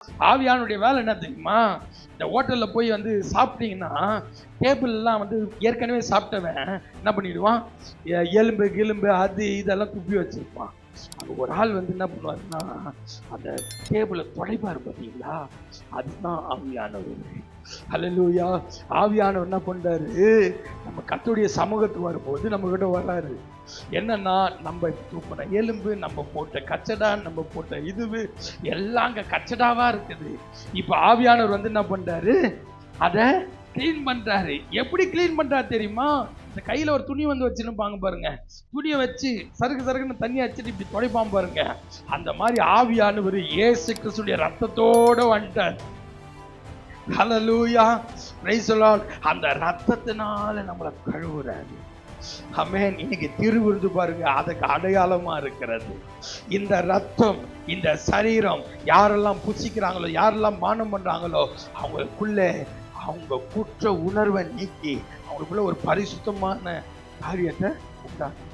ஆவியானுடைய வேலை என்ன தெரியுமா? இந்த ஹோட்டல்ல போய் வந்து சாப்பிட்டீங்கன்னா டேபிள்லாம் வந்து ஏற்கனவே சாப்பிட்டவன் என்ன பண்ணிடுவான், எலும்பு கிளும்பு அது இதெல்லாம் துப்பி வச்சிருப்பான். அது ஒரு ஆள் வந்து என்ன பண்ணுவாருன்னா அந்த டேபிளை தொலைப்பாரு பார்த்தீங்களா, அதுதான் ஆவியானவர். ஹல்லேலூயா. ஆவியானவர் என்ன பண்றாரு, நம்ம கர்த்தருடைய சமூகத்துக்கு வரும்போது நம்ம கிட்ட வர்றாரு. என்னன்னா நம்ம தூக்கின எலும்பு, நம்ம போட்ட கச்சடா, நம்ம போட்ட இதுவு எல்லாம் அங்க கச்சடாவா இருக்குது. இப்ப ஆவியானவர் வந்து என்ன பண்றாரு, அதை கிளீன் பண்றாரு. எப்படி கிளீன் பண்றாரு தெரியுமா? இந்த கையில ஒரு துணி வந்து வச்சிருப்பாங்க பாருங்க, துணியை வச்சு சறுக்கு சறுக்குன்னு தண்ணி அடிச்சுட்டு இப்படி தொலைப்பான் பாருங்க. அந்த மாதிரி ஆவியானவர் இயேசு கிறிஸ்துடைய ரத்தத்தோட வந்துட்டார். ஹல்லேலூயா, பிரைஸ் தி லார்ட். அந்த ரத்தத்தினால நம்மளை கழுவுறாரு. ஆமென். இன்னைக்கு திருவிருந்து பாருங்க, அதுக்கு அடையாளமா இருக்கிறது இந்த ரத்தம். இந்த சரீரம் யாரெல்லாம் புசிக்கிறாங்களோ, யாரெல்லாம் பானம் பண்றாங்களோ, அவங்களுக்குள்ள அவங்க குற்ற உணர்வை நீக்கி அவங்களுக்குள்ள ஒரு பரிசுத்தமான காரியத்தை உண்டாக்கும்.